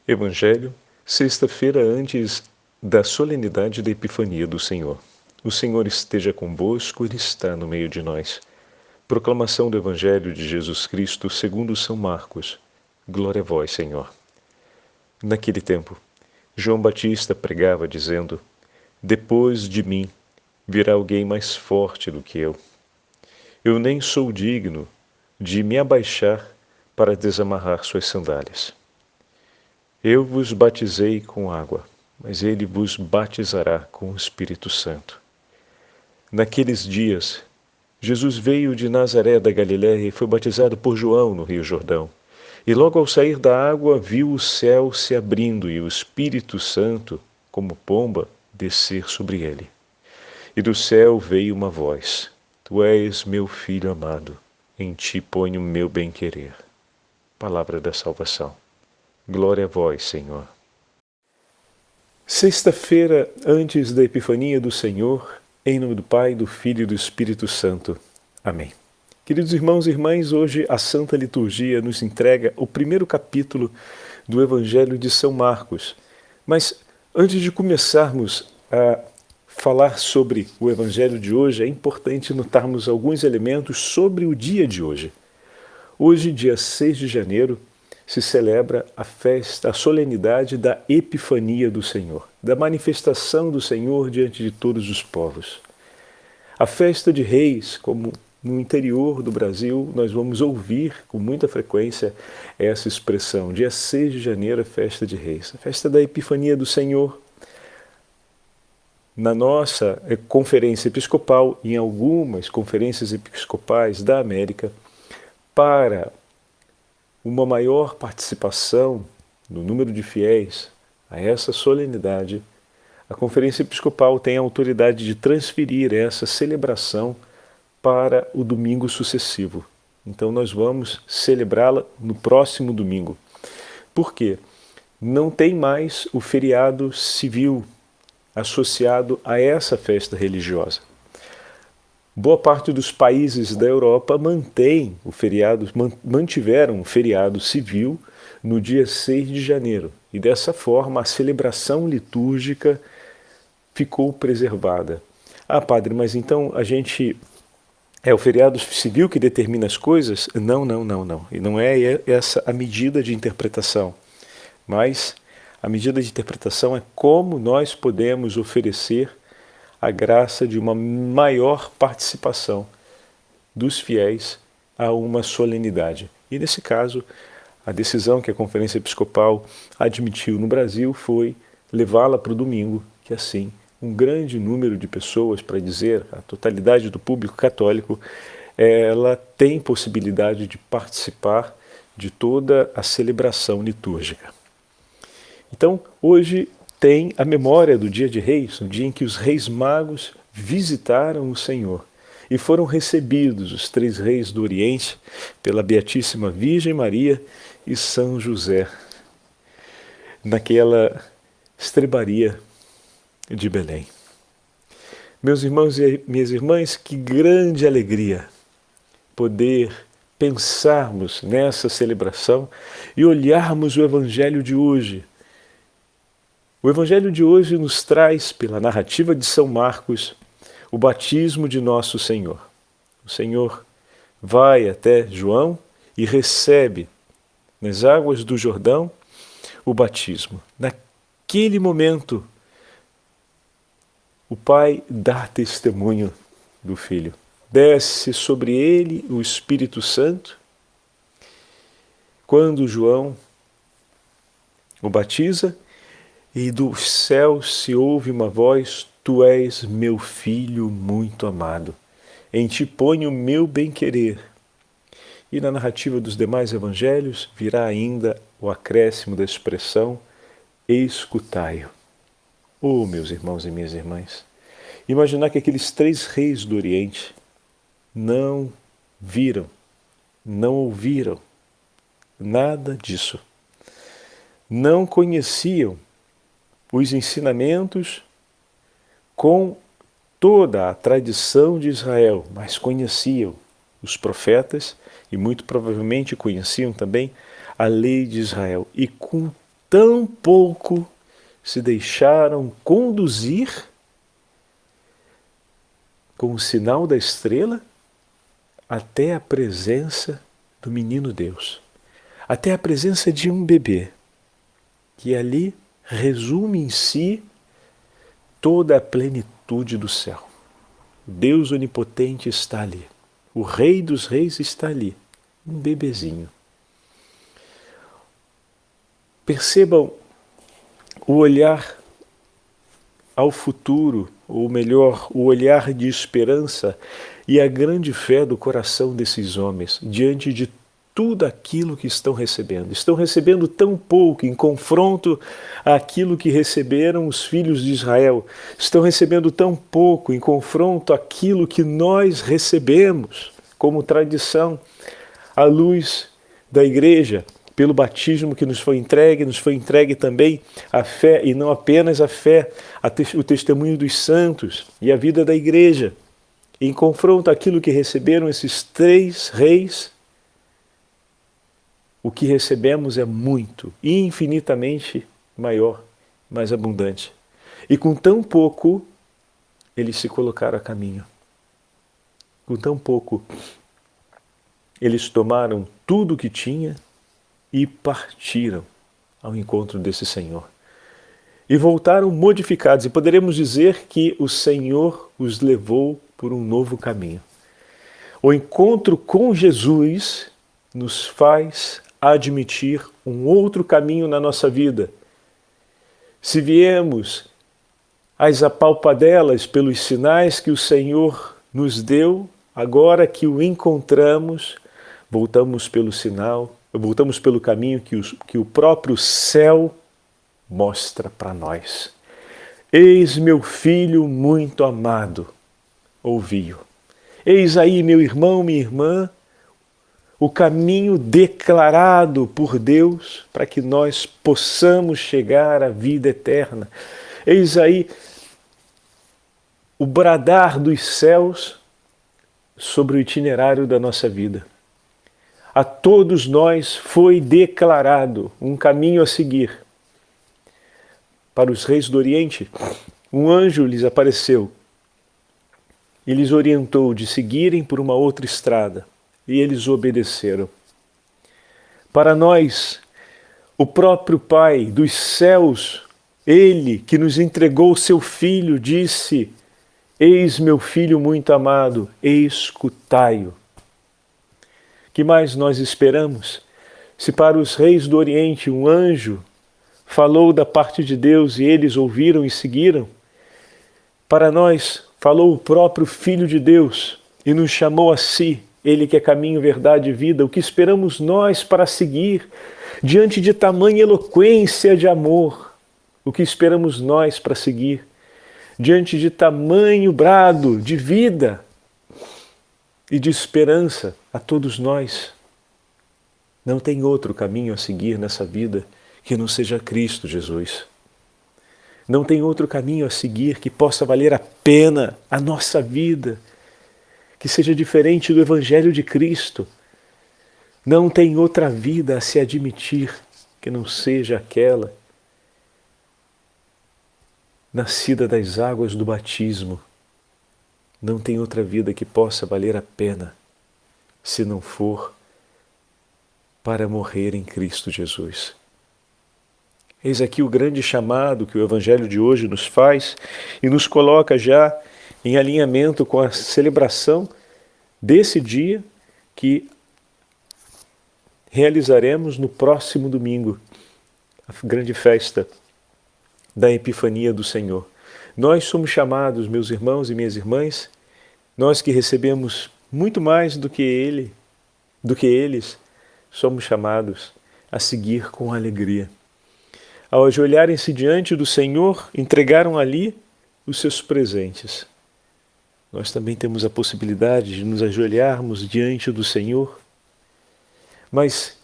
Evangelho, sexta-feira antes da solenidade da Epifania do Senhor. O Senhor esteja convosco, Ele está no meio de nós. Proclamação do Evangelho de Jesus Cristo segundo São Marcos. Glória a vós, Senhor. Naquele tempo, João Batista pregava dizendo: Depois de mim virá alguém mais forte do que eu. Eu nem sou digno de me abaixar para desamarrar suas sandálias. Eu vos batizei com água, mas ele vos batizará com o Espírito Santo. Naqueles dias, Jesus veio de Nazaré da Galiléia e foi batizado por João no Rio Jordão. E logo ao sair da água, viu o céu se abrindo e o Espírito Santo, como pomba, descer sobre ele. E do céu veio uma voz: Tu és meu filho amado, em ti ponho o meu bem-querer. Palavra da salvação. Glória a vós, Senhor. Sexta-feira antes da Epifania do Senhor, em nome do Pai, do Filho e do Espírito Santo. Amém. Queridos irmãos e irmãs, hoje a Santa Liturgia nos entrega o primeiro capítulo do Evangelho de São Marcos. Mas antes de começarmos a falar sobre o Evangelho de hoje, é importante notarmos alguns elementos sobre o dia de hoje. Hoje, dia 6 de janeiro, se celebra a festa, a solenidade da Epifania do Senhor, da manifestação do Senhor diante de todos os povos. A festa de Reis, como no interior do Brasil, nós vamos ouvir com muita frequência essa expressão. Dia 6 de janeiro é festa de Reis, a festa da Epifania do Senhor. Na nossa conferência episcopal, em algumas conferências episcopais da América, para uma maior participação no número de fiéis a essa solenidade, a Conferência Episcopal tem a autoridade de transferir essa celebração para o domingo sucessivo. Então nós vamos celebrá-la no próximo domingo. Por quê? Não tem mais o feriado civil associado a essa festa religiosa. Boa parte dos países da Europa mantiveram o feriado civil no dia 6 de janeiro. E dessa forma a celebração litúrgica ficou preservada. Ah, padre, mas então é o feriado civil que determina as coisas? Não. E não é essa a medida de interpretação. Mas a medida de interpretação é como nós podemos oferecer a graça de uma maior participação dos fiéis a uma solenidade. E nesse caso, a decisão que a Conferência Episcopal admitiu no Brasil foi levá-la para o domingo, que assim um grande número de pessoas, para dizer a totalidade do público católico, ela tem possibilidade de participar de toda a celebração litúrgica. Então, hoje tem a memória do dia de Reis, o dia em que os reis magos visitaram o Senhor e foram recebidos os 3 reis do Oriente pela Beatíssima Virgem Maria e São José, naquela estrebaria de Belém. Meus irmãos e minhas irmãs, que grande alegria poder pensarmos nessa celebração e olharmos o Evangelho de hoje. O Evangelho de hoje nos traz, pela narrativa de São Marcos, o batismo de Nosso Senhor. O Senhor vai até João e recebe, nas águas do Jordão, o batismo. Naquele momento, o Pai dá testemunho do Filho. Desce sobre ele o Espírito Santo. Quando João o batiza, e do céu se ouve uma voz: Tu és meu filho muito amado, em ti ponho o meu bem-querer. E na narrativa dos demais evangelhos virá ainda o acréscimo da expressão: escutai-o. Oh, meus irmãos e minhas irmãs, imaginar que aqueles 3 reis do Oriente não viram, não ouviram nada disso, não conheciam os ensinamentos com toda a tradição de Israel, mas conheciam os profetas e muito provavelmente conheciam também a lei de Israel. E com tão pouco se deixaram conduzir com o sinal da estrela até a presença do menino Deus, até a presença de um bebê, que ali resume em si toda a plenitude do céu. Deus onipotente está ali, o Rei dos Reis está ali, um bebezinho. Percebam o olhar ao futuro, ou melhor, o olhar de esperança e a grande fé do coração desses homens diante de tudo aquilo que estão recebendo. Estão recebendo tão pouco em confronto àquilo que receberam os filhos de Israel. Estão recebendo tão pouco em confronto àquilo que nós recebemos como tradição, à luz da igreja. Pelo batismo que nos foi entregue também a fé, e não apenas a fé, o testemunho dos santos e a vida da igreja. Em confronto àquilo que receberam esses 3 reis, o que recebemos é muito, infinitamente maior, mais abundante. E com tão pouco, eles se colocaram a caminho. Com tão pouco, eles tomaram tudo o que tinha e partiram ao encontro desse Senhor. E voltaram modificados, e poderemos dizer que o Senhor os levou por um novo caminho. O encontro com Jesus nos faz admitir um outro caminho na nossa vida. Se viemos às apalpadelas pelos sinais que o Senhor nos deu, agora que o encontramos, voltamos pelo sinal, voltamos pelo caminho que o próprio céu mostra para nós. Eis meu filho muito amado, ouvi-o. Eis aí, meu irmão, minha irmã, o caminho declarado por Deus para que nós possamos chegar à vida eterna. Eis aí o bradar dos céus sobre o itinerário da nossa vida. A todos nós foi declarado um caminho a seguir. Para os reis do Oriente, um anjo lhes apareceu e lhes orientou de seguirem por uma outra estrada, e eles obedeceram. Para nós, o próprio Pai dos céus, Ele que nos entregou o seu Filho, disse: eis meu Filho muito amado, escutai-o. Que mais nós esperamos? Se para os reis do Oriente um anjo falou da parte de Deus e eles ouviram e seguiram, para nós falou o próprio Filho de Deus e nos chamou a si, Ele que é caminho, verdade e vida. O que esperamos nós para seguir diante de tamanha eloquência de amor? O que esperamos nós para seguir diante de tamanho brado de vida e de esperança a todos nós? Não tem outro caminho a seguir nessa vida que não seja Cristo Jesus. Não tem outro caminho a seguir que possa valer a pena a nossa vida, que seja diferente do Evangelho de Cristo. Não tem outra vida a se admitir que não seja aquela nascida das águas do batismo. Não tem outra vida que possa valer a pena se não for para morrer em Cristo Jesus. Eis aqui o grande chamado que o Evangelho de hoje nos faz e nos coloca já em alinhamento com a celebração desse dia que realizaremos no próximo domingo, a grande festa da Epifania do Senhor. Nós somos chamados, meus irmãos e minhas irmãs, nós que recebemos muito mais do que eles, somos chamados a seguir com alegria. Ao ajoelharem-se diante do Senhor, entregaram ali os seus presentes. Nós também temos a possibilidade de nos ajoelharmos diante do Senhor, mas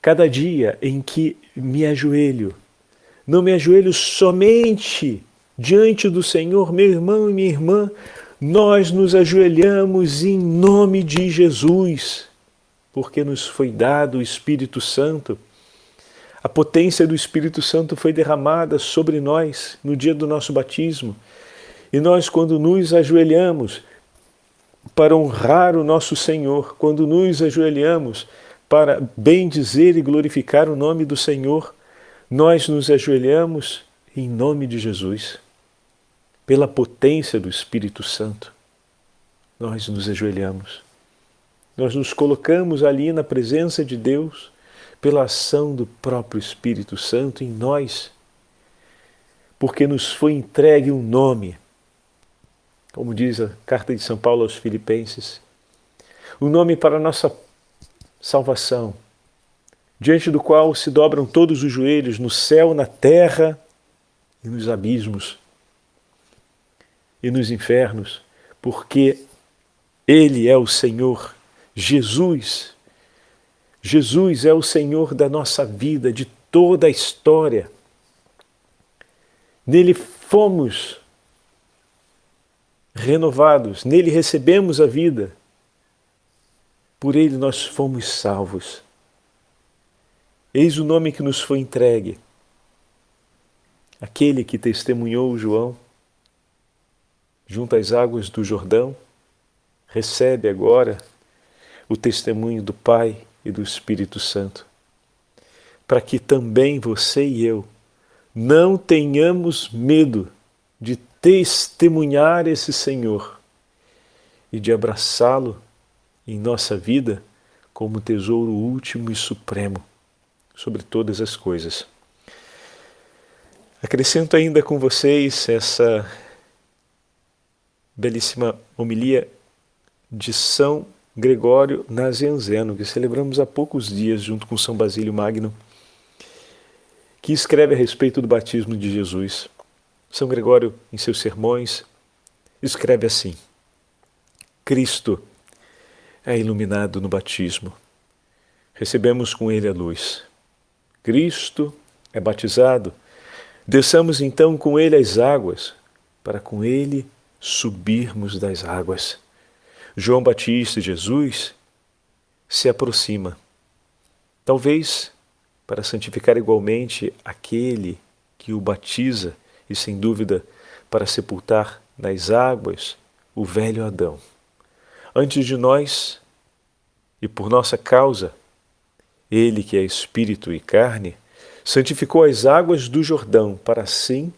cada dia em que me ajoelho, não me ajoelho somente diante do Senhor, meu irmão e minha irmã, nós nos ajoelhamos em nome de Jesus, porque nos foi dado o Espírito Santo. A potência do Espírito Santo foi derramada sobre nós no dia do nosso batismo. E nós, quando nos ajoelhamos para honrar o nosso Senhor, quando nos ajoelhamos para bendizer e glorificar o nome do Senhor, nós nos ajoelhamos em nome de Jesus. Pela potência do Espírito Santo, nós nos ajoelhamos. Nós nos colocamos ali na presença de Deus pela ação do próprio Espírito Santo em nós, porque nos foi entregue um nome, como diz a carta de São Paulo aos Filipenses, um nome para a nossa salvação, diante do qual se dobram todos os joelhos no céu, na terra e nos abismos e nos infernos, porque Ele é o Senhor, Jesus. Jesus é o Senhor da nossa vida, de toda a história. Nele fomos renovados, nele recebemos a vida. Por ele nós fomos salvos. Eis o nome que nos foi entregue. Aquele que testemunhou João junto às águas do Jordão, recebe agora o testemunho do Pai e do Espírito Santo, para que também você e eu não tenhamos medo de testemunhar esse Senhor e de abraçá-lo em nossa vida como tesouro último e supremo sobre todas as coisas. Acrescento ainda com vocês essa belíssima homilia de São Gregório Nazianzeno, que celebramos há poucos dias junto com São Basílio Magno, que escreve a respeito do batismo de Jesus. São Gregório, em seus sermões, escreve assim: Cristo é iluminado no batismo. Recebemos com ele a luz. Cristo é batizado. Desçamos então com ele as águas, para com ele subirmos das águas. João Batista, Jesus, se aproxima, talvez para santificar igualmente aquele que o batiza e, sem dúvida, para sepultar nas águas o velho Adão. Antes de nós, e por nossa causa, ele que é espírito e carne, santificou as águas do Jordão para assim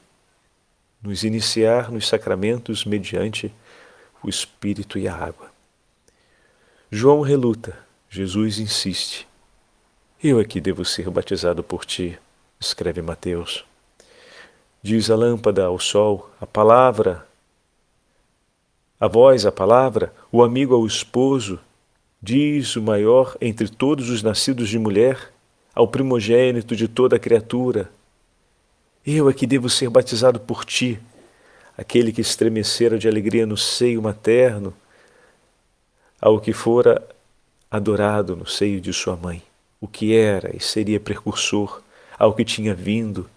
nos iniciar nos sacramentos mediante o Espírito e a água. João reluta, Jesus insiste. Eu é que devo ser batizado por ti, escreve Mateus. Diz a lâmpada ao sol, a palavra, a voz, a palavra, o amigo ao esposo, diz o maior entre todos os nascidos de mulher, ao primogênito de toda a criatura. Eu é que devo ser batizado por ti, aquele que estremecera de alegria no seio materno, ao que fora adorado no seio de sua mãe, o que era e seria precursor, ao que tinha vindo,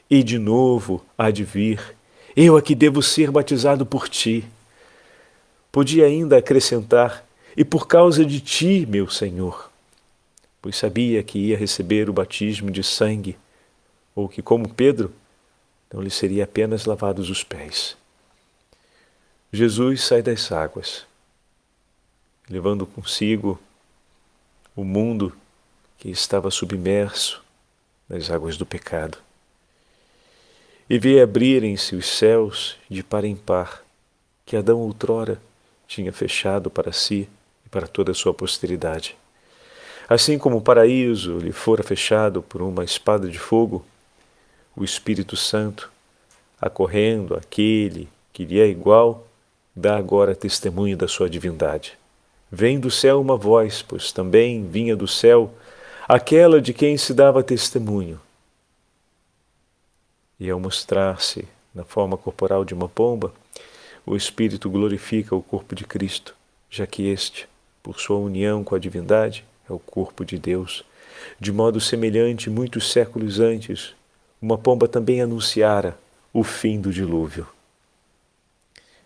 e de novo há de vir. Eu é que devo ser batizado por ti. Podia ainda acrescentar, e por causa de ti, meu Senhor, pois sabia que ia receber o batismo de sangue, ou que, como Pedro, não lhe seria apenas lavados os pés. Jesus sai das águas, levando consigo o mundo que estava submerso nas águas do pecado. E vê abrirem-se os céus de par em par, que Adão outrora tinha fechado para si e para toda a sua posteridade. Assim como o paraíso lhe fora fechado por uma espada de fogo, o Espírito Santo, acorrendo àquele que lhe é igual, dá agora testemunho da sua divindade. Vem do céu uma voz, pois também vinha do céu aquela de quem se dava testemunho. E ao mostrar-se na forma corporal de uma pomba, o Espírito glorifica o corpo de Cristo, já que este, por sua união com a divindade, é o corpo de Deus. De modo semelhante, muitos séculos antes, uma pomba também anunciara o fim do dilúvio.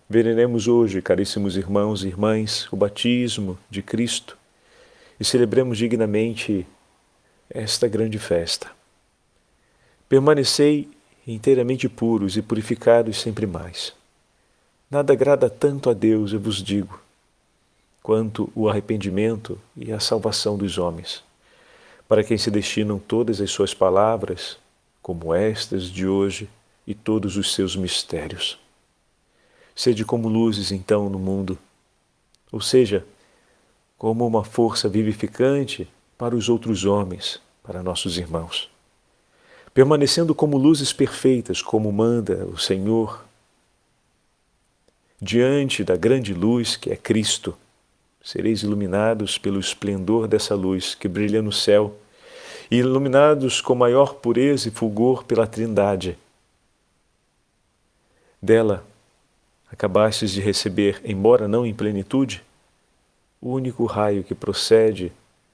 Veneremos hoje, caríssimos irmãos e irmãs, o batismo de Cristo e celebremos dignamente esta grande festa. Permanecei inteiramente puros e purificados sempre mais. Nada agrada tanto a Deus, eu vos digo, quanto o arrependimento e a salvação dos homens, para quem se destinam todas as suas palavras, como estas de hoje, e todos os seus mistérios. Sede como luzes, então, no mundo, ou seja, como uma força vivificante para os outros homens, para nossos irmãos. Permanecendo como luzes perfeitas, como manda o Senhor, diante da grande luz que é Cristo, sereis iluminados pelo esplendor dessa luz que brilha no céu, e iluminados com maior pureza e fulgor pela Trindade. Dela acabastes de receber, embora não em plenitude, o único raio que procede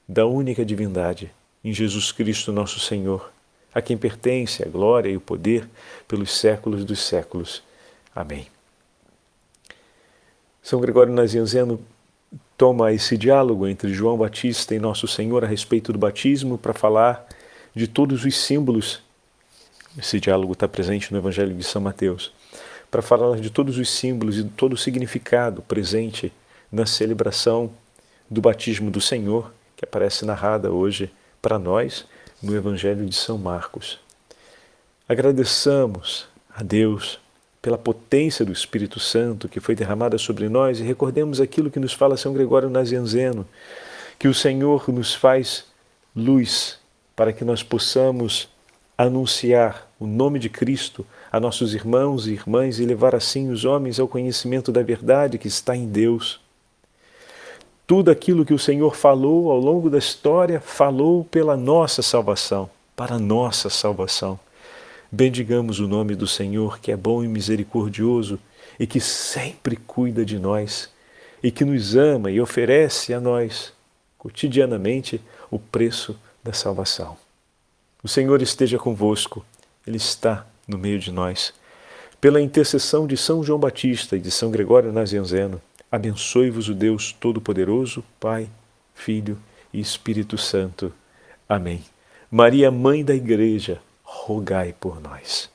da única divindade, em Jesus Cristo nosso Senhor, a quem pertence a glória e o poder pelos séculos dos séculos. Amém. São Gregório Nazianzeno toma esse diálogo entre João Batista e Nosso Senhor a respeito do batismo para falar de todos os símbolos. Esse diálogo está presente no Evangelho de São Mateus. Para falar de todos os símbolos e de todo o significado presente na celebração do batismo do Senhor, que aparece narrada hoje para nós no Evangelho de São Marcos. Agradeçamos a Deus pela potência do Espírito Santo que foi derramada sobre nós e recordemos aquilo que nos fala São Gregório Nazianzeno, que o Senhor nos faz luz para que nós possamos anunciar o nome de Cristo a nossos irmãos e irmãs e levar assim os homens ao conhecimento da verdade que está em Deus. Tudo aquilo que o Senhor falou ao longo da história, falou pela nossa salvação, para a nossa salvação. Bendigamos o nome do Senhor, que é bom e misericordioso e que sempre cuida de nós e que nos ama e oferece a nós, cotidianamente, o preço da salvação. O Senhor esteja convosco, Ele está no meio de nós. Pela intercessão de São João Batista e de São Gregório Nazianzeno, abençoe-vos o Deus Todo-Poderoso, Pai, Filho e Espírito Santo. Amém. Maria, Mãe da Igreja, rogai por nós.